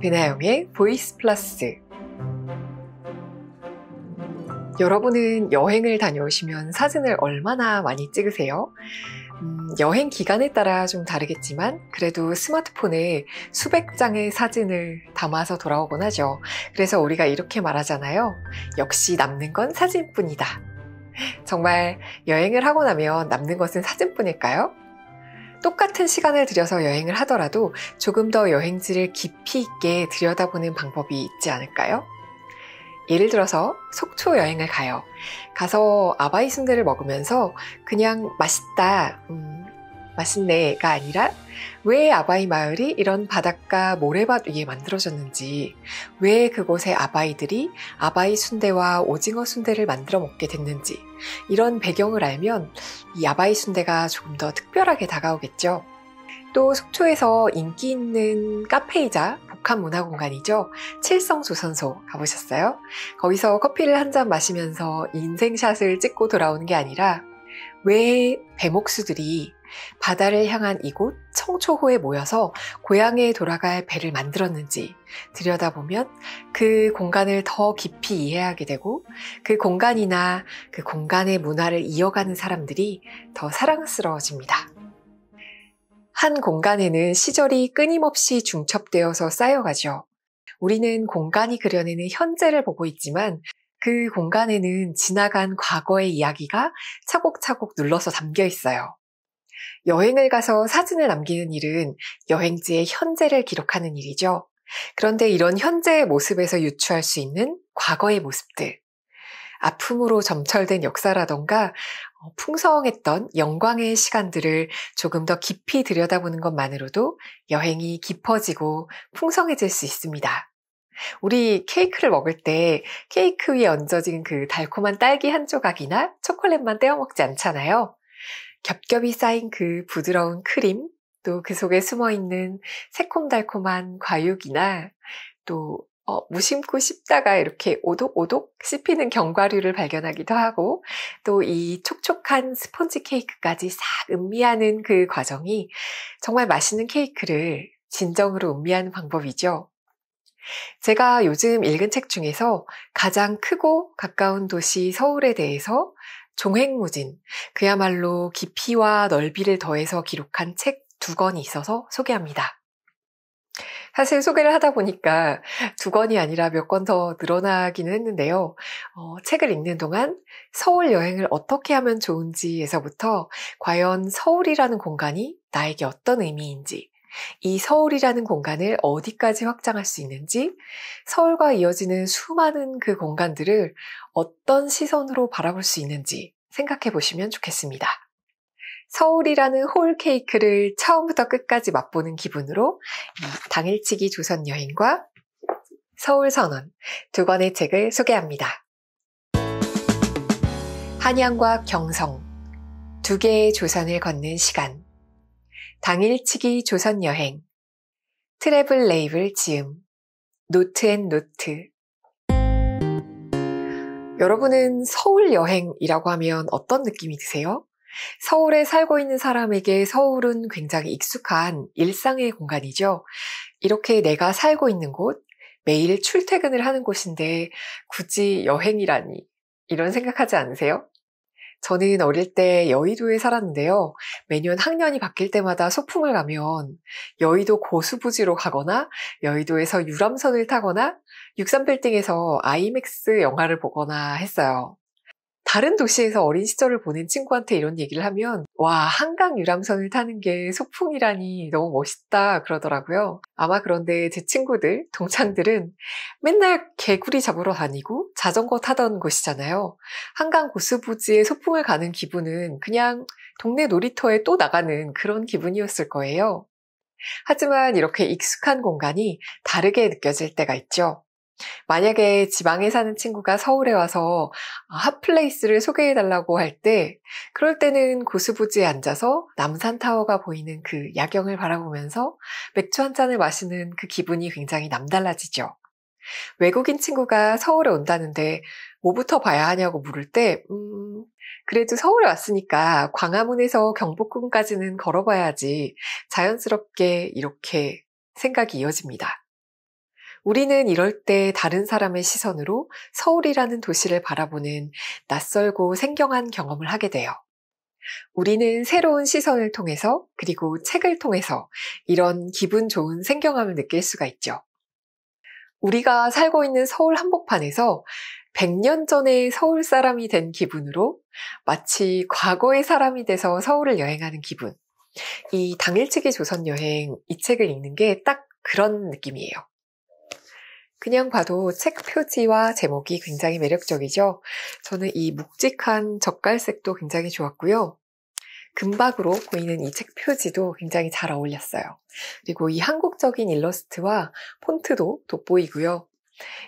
배나영의 보이스 플러스. 여러분은 여행을 다녀오시면 사진을 얼마나 많이 찍으세요? 여행 기간에 따라 좀 다르겠지만 그래도 스마트폰에 수백 장의 사진을 담아서 돌아오곤 하죠. 그래서 우리가 이렇게 말하잖아요. 역시 남는 건 사진뿐이다. 정말 여행을 하고 나면 남는 것은 사진뿐일까요? 똑같은 시간을 들여서 여행을 하더라도 조금 더 여행지를 깊이 있게 들여다보는 방법이 있지 않을까요? 예를 들어서 속초 여행을 가요. 가서 아바이 순대를 먹으면서 그냥 맛있다, 맛있네가 아니라 왜 아바이 마을이 이런 바닷가 모래밭 위에 만들어졌는지, 왜 그곳의 아바이들이 아바이 순대와 오징어 순대를 만들어 먹게 됐는지, 이런 배경을 알면 이 아바이 순대가 조금 더 특별하게 다가오겠죠. 또 속초에서 인기 있는 카페이자 복합문화공간이죠. 칠성조선소 가보셨어요? 거기서 커피를 한 잔 마시면서 인생샷을 찍고 돌아오는 게 아니라 왜 배목수들이 바다를 향한 이곳 청초호에 모여서 고향에 돌아갈 배를 만들었는지 들여다보면 그 공간을 더 깊이 이해하게 되고 그 공간이나 그 공간의 문화를 이어가는 사람들이 더 사랑스러워집니다. 한 공간에는 시절이 끊임없이 중첩되어서 쌓여가죠. 우리는 공간이 그려내는 현재를 보고 있지만 그 공간에는 지나간 과거의 이야기가 차곡차곡 눌러서 담겨 있어요. 여행을 가서 사진을 남기는 일은 여행지의 현재를 기록하는 일이죠. 그런데 이런 현재의 모습에서 유추할 수 있는 과거의 모습들, 아픔으로 점철된 역사라던가 풍성했던 영광의 시간들을 조금 더 깊이 들여다보는 것만으로도 여행이 깊어지고 풍성해질 수 있습니다. 우리 케이크를 먹을 때 케이크 위에 얹어진 그 달콤한 딸기 한 조각이나 초콜릿만 떼어 먹지 않잖아요. 겹겹이 쌓인 그 부드러운 크림, 또 그 속에 숨어있는 새콤달콤한 과육이나 또 무심코 씹다가 이렇게 오독오독 씹히는 견과류를 발견하기도 하고 또 이 촉촉한 스펀지 케이크까지 싹 음미하는 그 과정이 정말 맛있는 케이크를 진정으로 음미하는 방법이죠. 제가 요즘 읽은 책 중에서 가장 크고 가까운 도시 서울에 대해서 종횡무진, 그야말로 깊이와 넓이를 더해서 기록한 책 2권이 있어서 소개합니다. 사실 소개를 하다 보니까 2권이 아니라 몇 권 더 늘어나기는 했는데요. 책을 읽는 동안 서울 여행을 어떻게 하면 좋은지에서부터 과연 서울이라는 공간이 나에게 어떤 의미인지, 이 서울이라는 공간을 어디까지 확장할 수 있는지, 서울과 이어지는 수많은 그 공간들을 어떤 시선으로 바라볼 수 있는지 생각해 보시면 좋겠습니다. 서울이라는 홀 케이크를 처음부터 끝까지 맛보는 기분으로 당일치기 조선 여행과 서울 선언 2권의 책을 소개합니다. 한양과 경성, 2개의 조선을 걷는 시간. 당일치기 조선 여행, 트래블 레이블 지음, 노트앤노트. 여러분은 서울 여행이라고 하면 어떤 느낌이 드세요? 서울에 살고 있는 사람에게 서울은 굉장히 익숙한 일상의 공간이죠. 이렇게 내가 살고 있는 곳, 매일 출퇴근을 하는 곳인데 굳이 여행이라니, 이런 생각하지 않으세요? 저는 어릴 때 여의도에 살았는데요. 매년 학년이 바뀔 때마다 소풍을 가면 여의도 고수부지로 가거나 여의도에서 유람선을 타거나 63빌딩에서 아이맥스 영화를 보거나 했어요. 다른 도시에서 어린 시절을 보낸 친구한테 이런 얘기를 하면 와, 한강 유람선을 타는 게 소풍이라니 너무 멋있다 그러더라고요. 아마 그런데 제 친구들, 동창들은 맨날 개구리 잡으러 다니고 자전거 타던 곳이잖아요. 한강 고수부지에 소풍을 가는 기분은 그냥 동네 놀이터에 또 나가는 그런 기분이었을 거예요. 하지만 이렇게 익숙한 공간이 다르게 느껴질 때가 있죠. 만약에 지방에 사는 친구가 서울에 와서 핫플레이스를 소개해달라고 할 때, 그럴 때는 고수부지에 앉아서 남산타워가 보이는 그 야경을 바라보면서 맥주 한 잔을 마시는 그 기분이 굉장히 남달라지죠. 외국인 친구가 서울에 온다는데 뭐부터 봐야 하냐고 물을 때, 그래도 서울에 왔으니까 광화문에서 경복궁까지는 걸어봐야지 자연스럽게 이렇게 생각이 이어집니다. 우리는 이럴 때 다른 사람의 시선으로 서울이라는 도시를 바라보는 낯설고 생경한 경험을 하게 돼요. 우리는 새로운 시선을 통해서 그리고 책을 통해서 이런 기분 좋은 생경함을 느낄 수가 있죠. 우리가 살고 있는 서울 한복판에서 100년 전에 서울 사람이 된 기분으로 마치 과거의 사람이 돼서 서울을 여행하는 기분. 이 당일치기 조선 여행, 이 책을 읽는 게 딱 그런 느낌이에요. 그냥 봐도 책 표지와 제목이 굉장히 매력적이죠. 저는 이 묵직한 젓갈색도 굉장히 좋았고요. 금박으로 보이는 이 책 표지도 굉장히 잘 어울렸어요. 그리고 이 한국적인 일러스트와 폰트도 돋보이고요.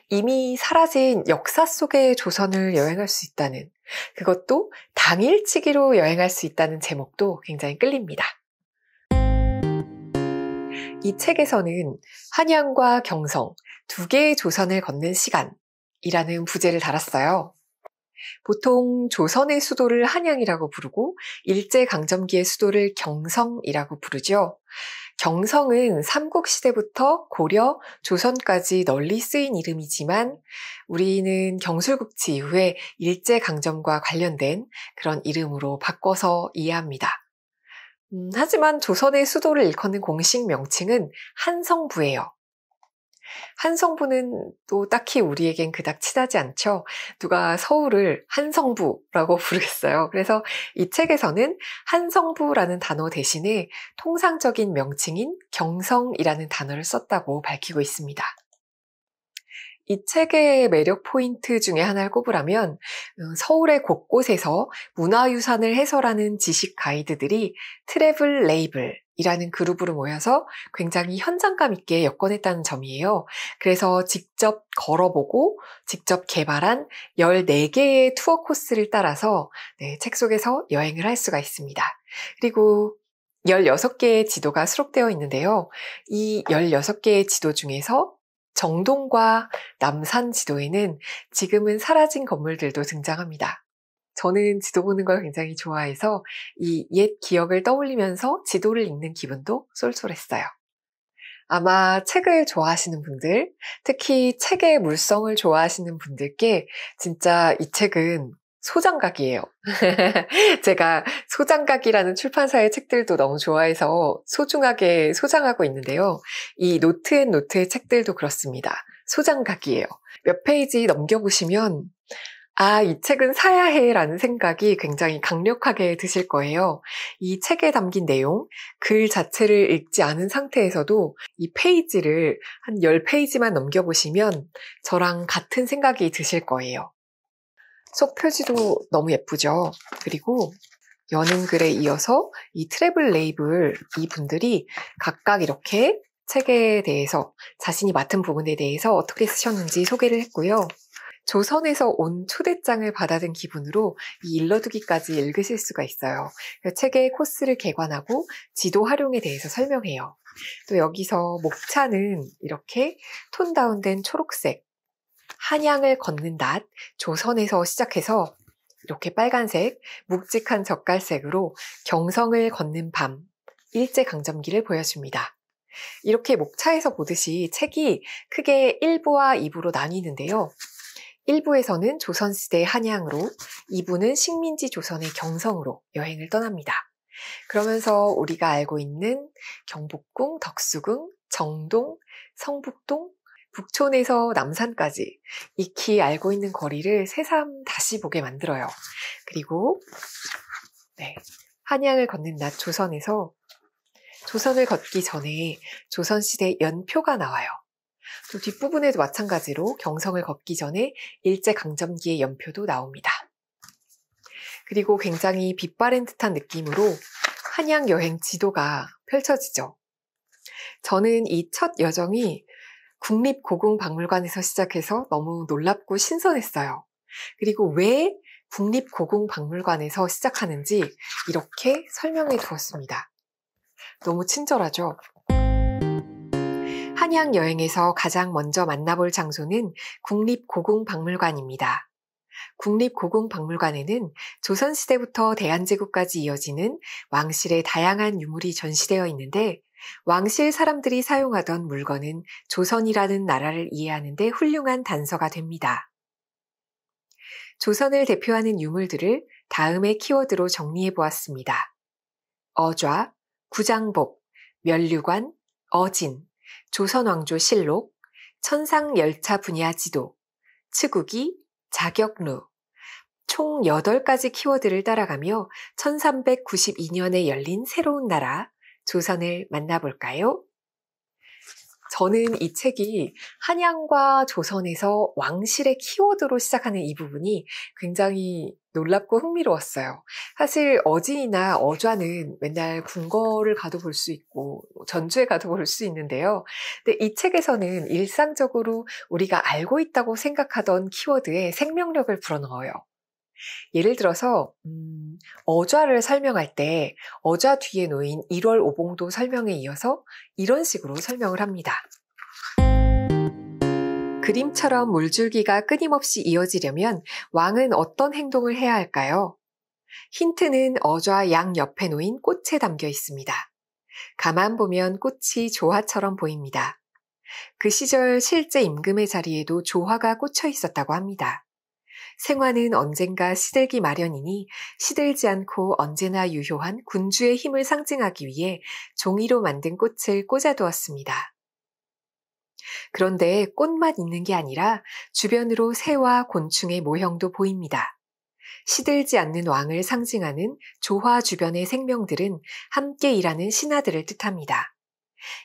이미 사라진 역사 속의 조선을 여행할 수 있다는, 그것도 당일치기로 여행할 수 있다는 제목도 굉장히 끌립니다. 이 책에서는 한양과 경성 두 개의 조선을 걷는 시간이라는 부제를 달았어요. 보통 조선의 수도를 한양이라고 부르고 일제강점기의 수도를 경성이라고 부르죠. 경성은 삼국시대부터 고려, 조선까지 널리 쓰인 이름이지만 우리는 경술국치 이후에 일제강점과 관련된 그런 이름으로 바꿔서 이해합니다. 하지만 조선의 수도를 일컫는 공식 명칭은 한성부예요. 한성부는 또 딱히 우리에겐 그닥 친하지 않죠. 누가 서울을 한성부라고 부르겠어요. 그래서 이 책에서는 한성부라는 단어 대신에 통상적인 명칭인 경성이라는 단어를 썼다고 밝히고 있습니다. 이 책의 매력 포인트 중에 하나를 꼽으라면 서울의 곳곳에서 문화유산을 해설하는 지식 가이드들이 트래블 레이블이라는 그룹으로 모여서 굉장히 현장감 있게 엮어냈다는 점이에요. 그래서 직접 걸어보고 직접 개발한 14개의 투어 코스를 따라서 책 속에서 여행을 할 수가 있습니다. 그리고 16개의 지도가 수록되어 있는데요. 이 16개의 지도 중에서 정동과 남산 지도에는 지금은 사라진 건물들도 등장합니다. 저는 지도 보는 걸 굉장히 좋아해서 이 옛 기억을 떠올리면서 지도를 읽는 기분도 쏠쏠했어요. 아마 책을 좋아하시는 분들, 특히 책의 물성을 좋아하시는 분들께 진짜 이 책은 소장각이에요. 제가 소장각이라는 출판사의 책들도 너무 좋아해서 소중하게 소장하고 있는데요. 이 노트앤노트의 책들도 그렇습니다. 소장각이에요. 몇 페이지 넘겨보시면 이 책은 사야 해 라는 생각이 굉장히 강력하게 드실 거예요. 이 책에 담긴 내용, 글 자체를 읽지 않은 상태에서도 이 페이지를 한 10페이지만 넘겨보시면 저랑 같은 생각이 드실 거예요. 속 표지도 너무 예쁘죠. 그리고 여는 글에 이어서 이 트래블 레이블 이분들이 각각 이렇게 책에 대해서 자신이 맡은 부분에 대해서 어떻게 쓰셨는지 소개를 했고요. 조선에서 온 초대장을 받아든 기분으로 이 일러두기까지 읽으실 수가 있어요. 책의 코스를 개관하고 지도 활용에 대해서 설명해요. 또 여기서 목차는 이렇게 톤 다운된 초록색, 한양을 걷는 낮, 조선에서 시작해서 이렇게 빨간색, 묵직한 젓갈색으로 경성을 걷는 밤, 일제강점기를 보여줍니다. 이렇게 목차에서 보듯이 책이 크게 1부와 2부로 나뉘는데요. 1부에서는 조선시대의 한양으로, 2부는 식민지 조선의 경성으로 여행을 떠납니다. 그러면서 우리가 알고 있는 경복궁, 덕수궁, 정동, 성북동, 북촌에서 남산까지 익히 알고 있는 거리를 새삼 다시 보게 만들어요. 그리고 한양을 걷는 낮 조선에서 조선을 걷기 전에 조선시대 연표가 나와요. 또 뒷부분에도 마찬가지로 경성을 걷기 전에 일제강점기의 연표도 나옵니다. 그리고 굉장히 빛바랜 듯한 느낌으로 한양 여행 지도가 펼쳐지죠. 저는 이 첫 여정이 국립고궁박물관에서 시작해서 너무 놀랍고 신선했어요. 그리고 왜 국립고궁박물관에서 시작하는지 이렇게 설명해 두었습니다. 너무 친절하죠? 한양 여행에서 가장 먼저 만나볼 장소는 국립고궁박물관입니다. 국립고궁박물관에는 조선시대부터 대한제국까지 이어지는 왕실의 다양한 유물이 전시되어 있는데 왕실 사람들이 사용하던 물건은 조선이라는 나라를 이해하는 데 훌륭한 단서가 됩니다. 조선을 대표하는 유물들을 다음의 키워드로 정리해 보았습니다. 어좌, 구장복, 면류관, 어진, 조선왕조실록, 천상열차 분야지도, 치국이, 자격루, 총 8가지 키워드를 따라가며 1392년에 열린 새로운 나라, 조선을 만나볼까요? 저는 이 책이 한양과 조선에서 왕실의 키워드로 시작하는 이 부분이 굉장히 놀랍고 흥미로웠어요. 사실 어진이나 어좌는 맨날 궁궐을 가도 볼 수 있고 전주에 가도 볼 수 있는데요. 근데 이 책에서는 일상적으로 우리가 알고 있다고 생각하던 키워드에 생명력을 불어넣어요. 예를 들어서 어좌를 설명할 때 어좌 뒤에 놓인 1월 오봉도 설명에 이어서 이런 식으로 설명을 합니다. 그림처럼 물줄기가 끊임없이 이어지려면 왕은 어떤 행동을 해야 할까요? 힌트는 어좌 양 옆에 놓인 꽃에 담겨 있습니다. 가만 보면 꽃이 조화처럼 보입니다. 그 시절 실제 임금의 자리에도 조화가 꽂혀 있었다고 합니다. 생화는 언젠가 시들기 마련이니 시들지 않고 언제나 유효한 군주의 힘을 상징하기 위해 종이로 만든 꽃을 꽂아두었습니다. 그런데 꽃만 있는 게 아니라 주변으로 새와 곤충의 모형도 보입니다. 시들지 않는 왕을 상징하는 조화 주변의 생명들은 함께 일하는 신하들을 뜻합니다.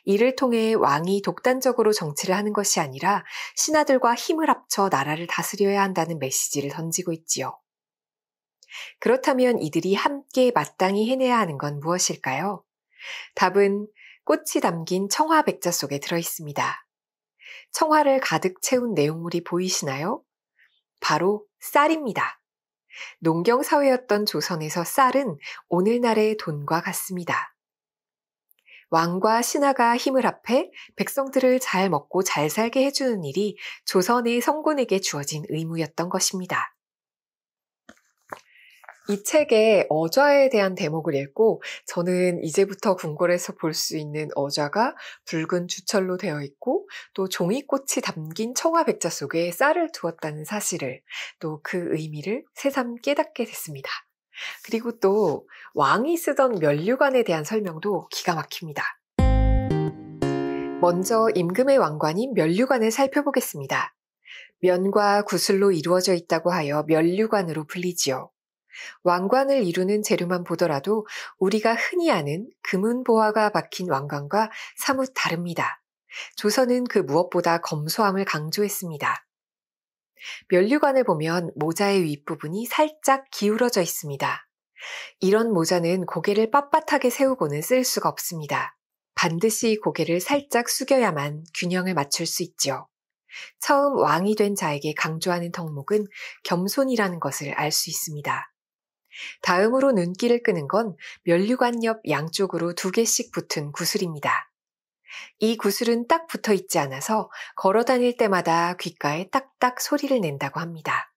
이를 통해 왕이 독단적으로 정치를 하는 것이 아니라 신하들과 힘을 합쳐 나라를 다스려야 한다는 메시지를 던지고 있지요. 그렇다면 이들이 함께 마땅히 해내야 하는 건 무엇일까요? 답은 꽃이 담긴 청화백자 속에 들어있습니다. 청화를 가득 채운 내용물이 보이시나요? 바로 쌀입니다. 농경사회였던 조선에서 쌀은 오늘날의 돈과 같습니다. 왕과 신하가 힘을 합해 백성들을 잘 먹고 잘 살게 해주는 일이 조선의 성군에게 주어진 의무였던 것입니다. 이 책의 어좌에 대한 대목을 읽고 저는 이제부터 궁궐에서 볼 수 있는 어좌가 붉은 주철로 되어 있고 또 종이꽃이 담긴 청화백자 속에 쌀을 두었다는 사실을 또 그 의미를 새삼 깨닫게 됐습니다. 그리고 또 왕이 쓰던 면류관에 대한 설명도 기가 막힙니다. 먼저 임금의 왕관인 면류관을 살펴보겠습니다. 면과 구슬로 이루어져 있다고 하여 면류관으로 불리지요. 왕관을 이루는 재료만 보더라도 우리가 흔히 아는 금은보화가 박힌 왕관과 사뭇 다릅니다. 조선은 그 무엇보다 검소함을 강조했습니다. 면류관을 보면 모자의 윗부분이 살짝 기울어져 있습니다. 이런 모자는 고개를 빳빳하게 세우고는 쓸 수가 없습니다. 반드시 고개를 살짝 숙여야만 균형을 맞출 수 있죠. 처음 왕이 된 자에게 강조하는 덕목은 겸손이라는 것을 알 수 있습니다. 다음으로 눈길을 끄는 건 면류관 옆 양쪽으로 2개씩 붙은 구슬입니다. 이 구슬은 딱 붙어 있지 않아서 걸어 다닐 때마다 귓가에 딱딱 소리를 낸다고 합니다.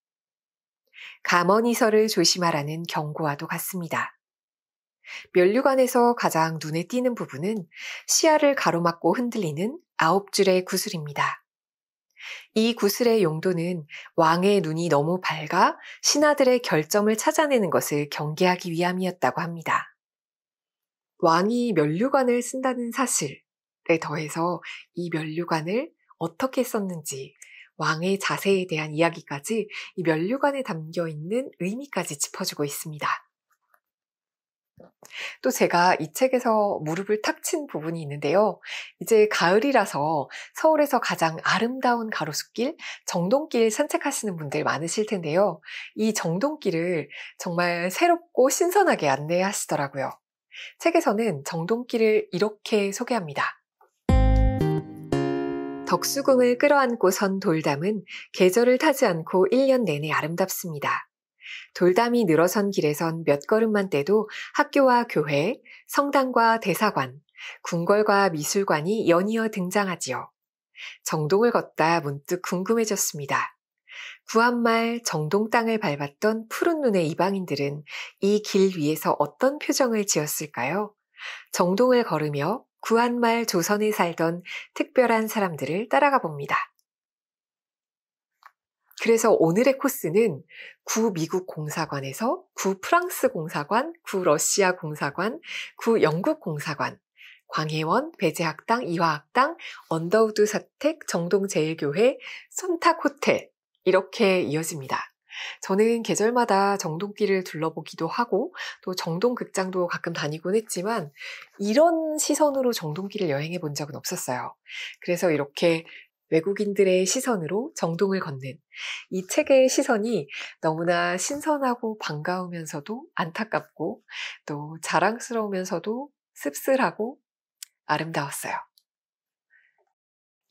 가머니설을 조심하라는 경고와도 같습니다. 면류관에서 가장 눈에 띄는 부분은 시야를 가로막고 흔들리는 9줄의 구슬입니다. 이 구슬의 용도는 왕의 눈이 너무 밝아 신하들의 결점을 찾아내는 것을 경계하기 위함이었다고 합니다. 왕이 면류관을 쓴다는 사실에 더해서 이 면류관을 어떻게 썼는지 왕의 자세에 대한 이야기까지 이 면류관에 담겨있는 의미까지 짚어주고 있습니다. 또 제가 이 책에서 무릎을 탁 친 부분이 있는데요. 이제 가을이라서 서울에서 가장 아름다운 가로수길, 정동길 산책하시는 분들 많으실 텐데요. 이 정동길을 정말 새롭고 신선하게 안내하시더라고요. 책에서는 정동길을 이렇게 소개합니다. 덕수궁을 끌어안고 선 돌담은 계절을 타지 않고 1년 내내 아름답습니다. 돌담이 늘어선 길에선 몇 걸음만 떼도 학교와 교회, 성당과 대사관, 궁궐과 미술관이 연이어 등장하지요. 정동을 걷다 문득 궁금해졌습니다. 구한말 정동 땅을 밟았던 푸른 눈의 이방인들은 이 길 위에서 어떤 표정을 지었을까요? 정동을 걸으며 구한말 조선에 살던 특별한 사람들을 따라가 봅니다. 그래서 오늘의 코스는 구 미국 공사관에서 구 프랑스 공사관, 구 러시아 공사관, 구 영국 공사관, 광해원, 배재학당, 이화학당, 언더우드 사택, 정동제일교회, 손탁 호텔 이렇게 이어집니다. 저는 계절마다 정동길을 둘러보기도 하고 또 정동극장도 가끔 다니곤 했지만 이런 시선으로 정동길을 여행해 본 적은 없었어요. 그래서 이렇게 외국인들의 시선으로 정동을 걷는 이 책의 시선이 너무나 신선하고 반가우면서도 안타깝고 또 자랑스러우면서도 씁쓸하고 아름다웠어요.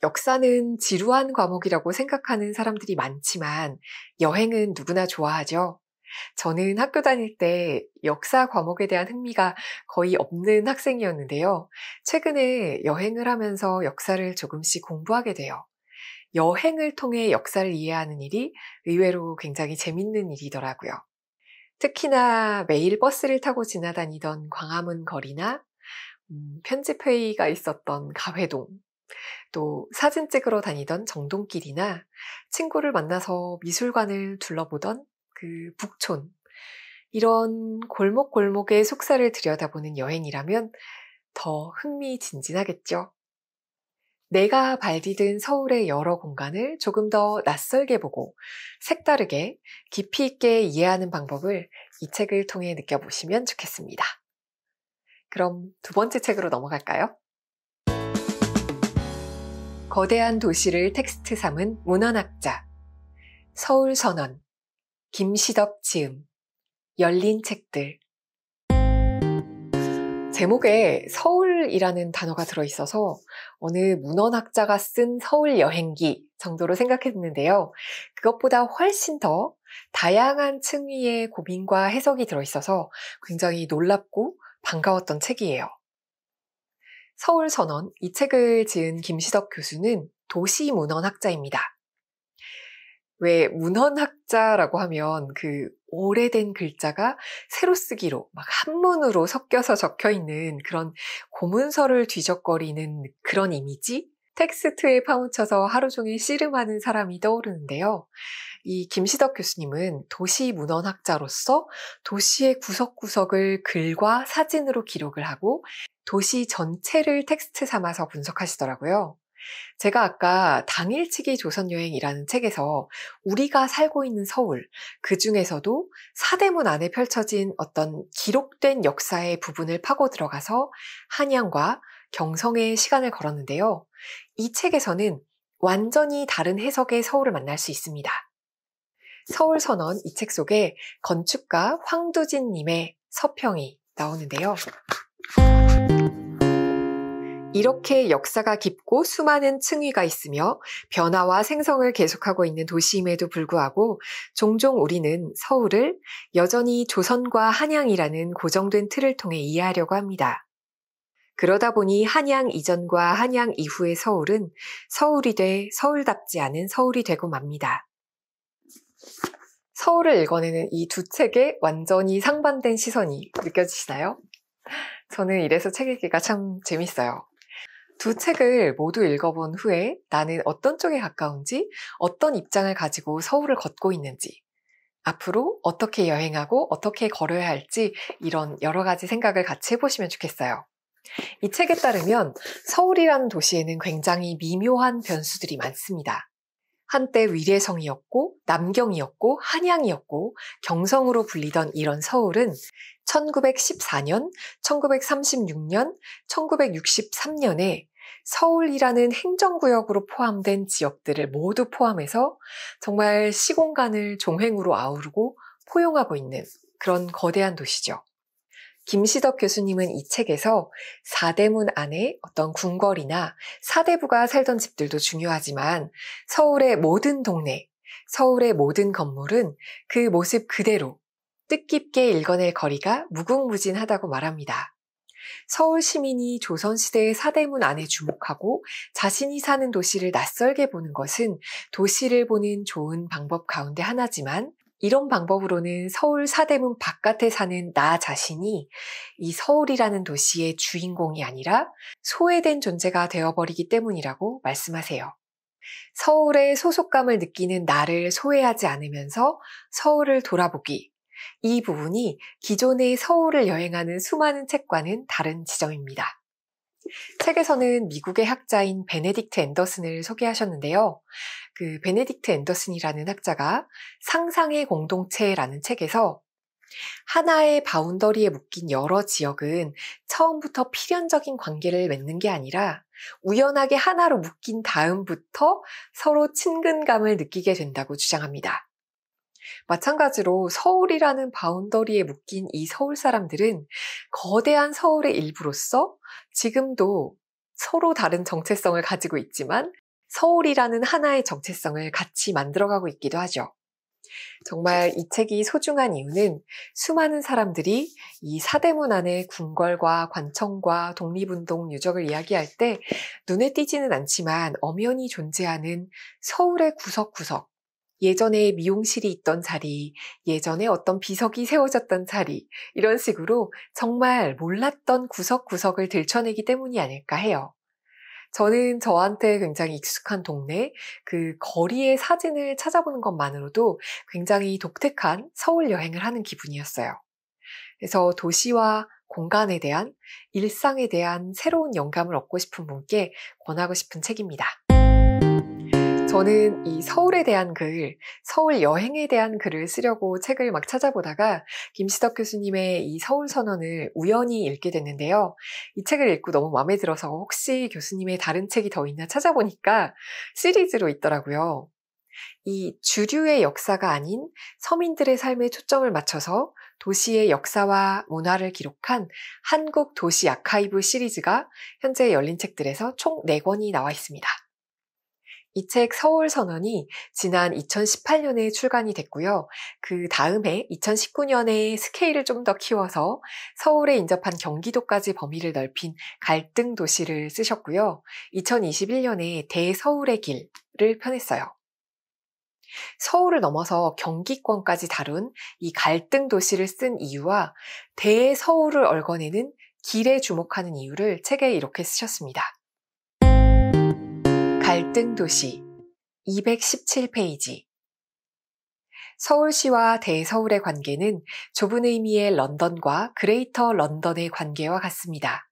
역사는 지루한 과목이라고 생각하는 사람들이 많지만 여행은 누구나 좋아하죠. 저는 학교 다닐 때 역사 과목에 대한 흥미가 거의 없는 학생이었는데요. 최근에 여행을 하면서 역사를 조금씩 공부하게 돼요. 여행을 통해 역사를 이해하는 일이 의외로 굉장히 재밌는 일이더라고요. 특히나 매일 버스를 타고 지나다니던 광화문 거리나 편집회의가 있었던 가회동, 또 사진 찍으러 다니던 정동길이나 친구를 만나서 미술관을 둘러보던 그 북촌, 이런 골목골목의 속사를 들여다보는 여행이라면 더 흥미진진하겠죠. 내가 발디딘 서울의 여러 공간을 조금 더 낯설게 보고 색다르게 깊이 있게 이해하는 방법을 이 책을 통해 느껴보시면 좋겠습니다. 그럼 두 번째 책으로 넘어갈까요? 거대한 도시를 텍스트 삼은 문헌학자, 서울선언, 김시덕 지음, 열린 책들. 제목에 서울이라는 단어가 들어있어서 어느 문헌학자가 쓴 서울 여행기 정도로 생각했는데요. 그것보다 훨씬 더 다양한 층위의 고민과 해석이 들어있어서 굉장히 놀랍고 반가웠던 책이에요. 서울선언, 이 책을 지은 김시덕 교수는 도시문헌학자입니다. 왜 문헌학자라고 하면 그 오래된 글자가 새로 쓰기로 막 한문으로 섞여서 적혀있는 그런 고문서를 뒤적거리는 그런 이미지? 텍스트에 파묻혀서 하루 종일 씨름하는 사람이 떠오르는데요. 이 김시덕 교수님은 도시문헌학자로서 도시의 구석구석을 글과 사진으로 기록을 하고 도시 전체를 텍스트 삼아서 분석하시더라고요. 제가 아까 당일치기 조선여행이라는 책에서 우리가 살고 있는 서울, 그 중에서도 사대문 안에 펼쳐진 어떤 기록된 역사의 부분을 파고 들어가서 한양과 경성의 시간을 걸었는데요. 이 책에서는 완전히 다른 해석의 서울을 만날 수 있습니다. 서울선언, 이 책 속에 건축가 황두진님의 서평이 나오는데요. 이렇게 역사가 깊고 수많은 층위가 있으며 변화와 생성을 계속하고 있는 도시임에도 불구하고 종종 우리는 서울을 여전히 조선과 한양이라는 고정된 틀을 통해 이해하려고 합니다. 그러다 보니 한양 이전과 한양 이후의 서울은 서울이 돼 서울답지 않은 서울이 되고 맙니다. 서울을 읽어내는 이 두 책의 완전히 상반된 시선이 느껴지시나요? 저는 이래서 책 읽기가 참 재밌어요. 두 책을 모두 읽어본 후에 나는 어떤 쪽에 가까운지, 어떤 입장을 가지고 서울을 걷고 있는지, 앞으로 어떻게 여행하고 어떻게 걸어야 할지 이런 여러 가지 생각을 같이 해보시면 좋겠어요. 이 책에 따르면 서울이라는 도시에는 굉장히 미묘한 변수들이 많습니다. 한때 위례성이었고 남경이었고 한양이었고 경성으로 불리던 이런 서울은 1914년, 1936년, 1963년에 서울이라는 행정구역으로 포함된 지역들을 모두 포함해서 정말 시공간을 종횡으로 아우르고 포용하고 있는 그런 거대한 도시죠. 김시덕 교수님은 이 책에서 사대문 안에 어떤 궁궐이나 사대부가 살던 집들도 중요하지만 서울의 모든 동네, 서울의 모든 건물은 그 모습 그대로 뜻깊게 읽어낼 거리가 무궁무진하다고 말합니다. 서울 시민이 조선시대의 사대문 안에 주목하고 자신이 사는 도시를 낯설게 보는 것은 도시를 보는 좋은 방법 가운데 하나지만 이런 방법으로는 서울 사대문 바깥에 사는 나 자신이 이 서울이라는 도시의 주인공이 아니라 소외된 존재가 되어버리기 때문이라고 말씀하세요. 서울의 소속감을 느끼는 나를 소외하지 않으면서 서울을 돌아보기. 이 부분이 기존의 서울을 여행하는 수많은 책과는 다른 지점입니다. 책에서는 미국의 학자인 베네딕트 앤더슨을 소개하셨는데요. 그 베네딕트 앤더슨이라는 학자가 상상의 공동체라는 책에서 하나의 바운더리에 묶인 여러 지역은 처음부터 필연적인 관계를 맺는 게 아니라 우연하게 하나로 묶인 다음부터 서로 친근감을 느끼게 된다고 주장합니다. 마찬가지로 서울이라는 바운더리에 묶인 이 서울 사람들은 거대한 서울의 일부로서 지금도 서로 다른 정체성을 가지고 있지만 서울이라는 하나의 정체성을 같이 만들어가고 있기도 하죠. 정말 이 책이 소중한 이유는 수많은 사람들이 이 사대문 안의 궁궐과 관청과 독립운동 유적을 이야기할 때 눈에 띄지는 않지만 엄연히 존재하는 서울의 구석구석, 예전에 미용실이 있던 자리, 예전에 어떤 비석이 세워졌던 자리, 이런 식으로 정말 몰랐던 구석구석을 들춰내기 때문이 아닐까 해요. 저는 저한테 굉장히 익숙한 동네, 그 거리의 사진을 찾아보는 것만으로도 굉장히 독특한 서울 여행을 하는 기분이었어요. 그래서 도시와 공간에 대한, 일상에 대한 새로운 영감을 얻고 싶은 분께 권하고 싶은 책입니다. 저는 이 서울에 대한 글, 서울 여행에 대한 글을 쓰려고 책을 막 찾아보다가 김시덕 교수님의 이 서울 선언을 우연히 읽게 됐는데요. 이 책을 읽고 너무 마음에 들어서 혹시 교수님의 다른 책이 더 있나 찾아보니까 시리즈로 있더라고요. 이 주류의 역사가 아닌 서민들의 삶에 초점을 맞춰서 도시의 역사와 문화를 기록한 한국 도시 아카이브 시리즈가 현재 열린 책들에서 총 4권이 나와 있습니다. 이 책 서울선언이 지난 2018년에 출간이 됐고요. 그 다음해 2019년에 스케일을 좀 더 키워서 서울에 인접한 경기도까지 범위를 넓힌 갈등 도시를 쓰셨고요. 2021년에 대서울의 길을 펴냈어요. 서울을 넘어서 경기권까지 다룬 이 갈등 도시를 쓴 이유와 대서울을 얽어내는 길에 주목하는 이유를 책에 이렇게 쓰셨습니다. 갈등 도시 217페이지. 서울시와 대서울의 관계는 좁은 의미의 런던과 그레이터 런던의 관계와 같습니다.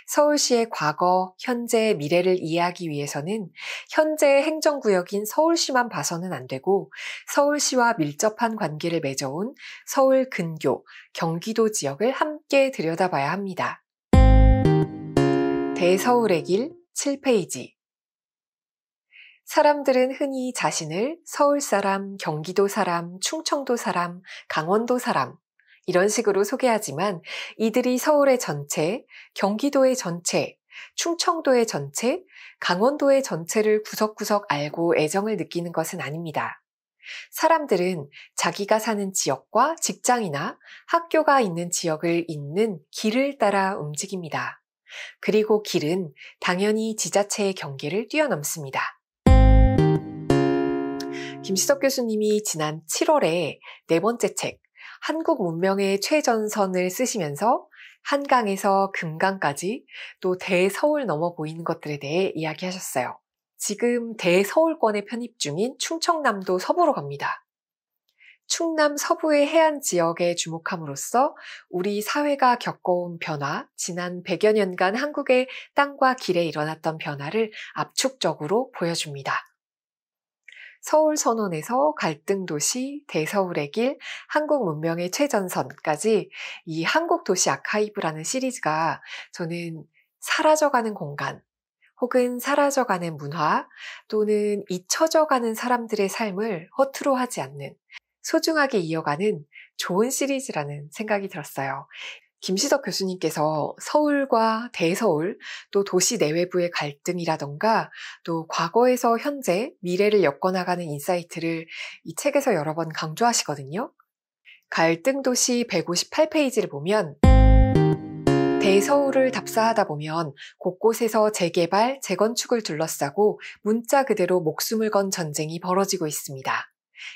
서울시의 과거, 현재, 미래를 이해하기 위해서는 현재의 행정구역인 서울시만 봐서는 안 되고 서울시와 밀접한 관계를 맺어온 서울 근교, 경기도 지역을 함께 들여다봐야 합니다. 대서울의 길 7페이지. 사람들은 흔히 자신을 서울 사람, 경기도 사람, 충청도 사람, 강원도 사람 이런 식으로 소개하지만 이들이 서울의 전체, 경기도의 전체, 충청도의 전체, 강원도의 전체를 구석구석 알고 애정을 느끼는 것은 아닙니다. 사람들은 자기가 사는 지역과 직장이나 학교가 있는 지역을 잇는 길을 따라 움직입니다. 그리고 길은 당연히 지자체의 경계를 뛰어넘습니다. 김시덕 교수님이 지난 7월에 4번째 책 한국 문명의 최전선을 쓰시면서 한강에서 금강까지 또 대서울 넘어 보이는 것들에 대해 이야기하셨어요. 지금 대서울권에 편입 중인 충청남도 서부로 갑니다. 충남 서부의 해안 지역에 주목함으로써 우리 사회가 겪어온 변화, 지난 100여 년간 한국의 땅과 길에 일어났던 변화를 압축적으로 보여줍니다. 서울선언에서 갈등도시, 대서울의 길, 한국 문명의 최전선까지 이 한국도시 아카이브라는 시리즈가 저는 사라져가는 공간, 혹은 사라져가는 문화, 또는 잊혀져가는 사람들의 삶을 허투루 하지 않는, 소중하게 이어가는 좋은 시리즈라는 생각이 들었어요. 김시덕 교수님께서 서울과 대서울, 또 도시 내외부의 갈등이라던가 또 과거에서 현재, 미래를 엮어나가는 인사이트를 이 책에서 여러 번 강조하시거든요. 갈등도시 158페이지를 보면 대서울을 답사하다 보면 곳곳에서 재개발, 재건축을 둘러싸고 문자 그대로 목숨을 건 전쟁이 벌어지고 있습니다.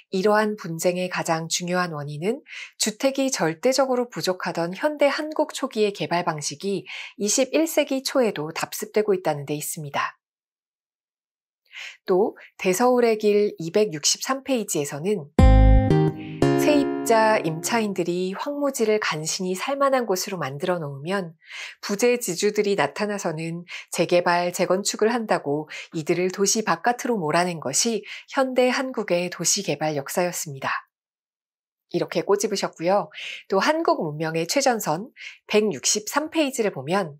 이러한 분쟁의 가장 중요한 원인은 주택이 절대적으로 부족하던 현대 한국 초기의 개발 방식이 21세기 초에도 답습되고 있다는 데 있습니다. 또 대서울의 길 263페이지에서는 세입자 임차인들이 황무지를 간신히 살만한 곳으로 만들어 놓으면 부재지주들이 나타나서는 재개발, 재건축을 한다고 이들을 도시 바깥으로 몰아낸 것이 현대 한국의 도시개발 역사였습니다. 이렇게 꼬집으셨고요. 또 한국 문명의 최전선 163페이지를 보면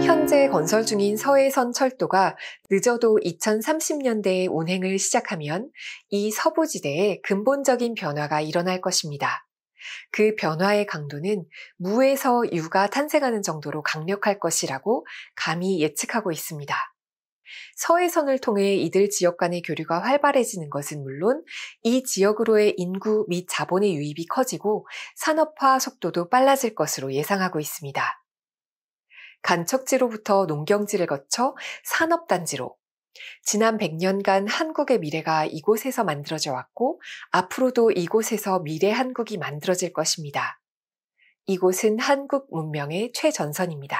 현재 건설 중인 서해선 철도가 늦어도 2030년대에 운행을 시작하면 이 서부지대에 근본적인 변화가 일어날 것입니다. 그 변화의 강도는 무에서 유가 탄생하는 정도로 강력할 것이라고 감히 예측하고 있습니다. 서해선을 통해 이들 지역 간의 교류가 활발해지는 것은 물론 이 지역으로의 인구 및 자본의 유입이 커지고 산업화 속도도 빨라질 것으로 예상하고 있습니다. 간척지로부터 농경지를 거쳐 산업단지로 지난 100년간 한국의 미래가 이곳에서 만들어져 왔고 앞으로도 이곳에서 미래 한국이 만들어질 것입니다. 이곳은 한국 문명의 최전선입니다.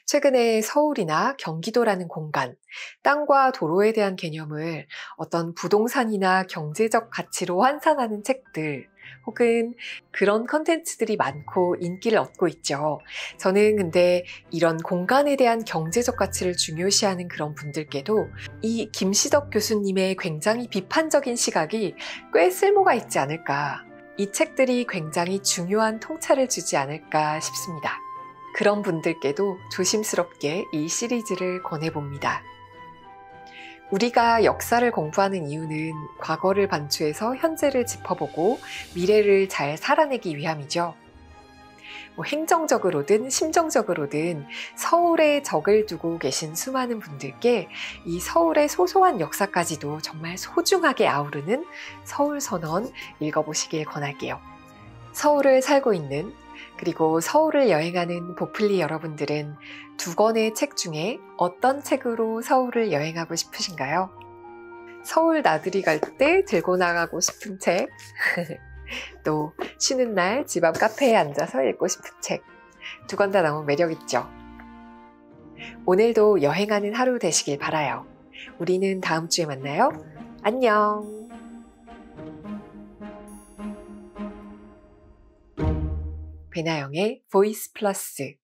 최근에 서울이나 경기도라는 공간, 땅과 도로에 대한 개념을 어떤 부동산이나 경제적 가치로 환산하는 책들, 혹은 그런 컨텐츠들이 많고 인기를 얻고 있죠. 저는 근데 이런 공간에 대한 경제적 가치를 중요시하는 그런 분들께도 이 김시덕 교수님의 굉장히 비판적인 시각이 꽤 쓸모가 있지 않을까. 이 책들이 굉장히 중요한 통찰을 주지 않을까 싶습니다. 그런 분들께도 조심스럽게 이 시리즈를 권해봅니다. 우리가 역사를 공부하는 이유는 과거를 반추해서 현재를 짚어보고 미래를 잘 살아내기 위함이죠. 행정적으로든 심정적으로든 서울에 적을 두고 계신 수많은 분들께 이 서울의 소소한 역사까지도 정말 소중하게 아우르는 서울선언 읽어보시길 권할게요. 서울을 살고 있는 그리고 서울을 여행하는 보플리 여러분들은 두 권의 책 중에 어떤 책으로 서울을 여행하고 싶으신가요? 서울 나들이 갈 때 들고 나가고 싶은 책, 또 쉬는 날 집 앞 카페에 앉아서 읽고 싶은 책, 두 권 다 너무 매력있죠? 오늘도 여행하는 하루 되시길 바라요. 우리는 다음 주에 만나요. 안녕! 배나영의 보이스 플러스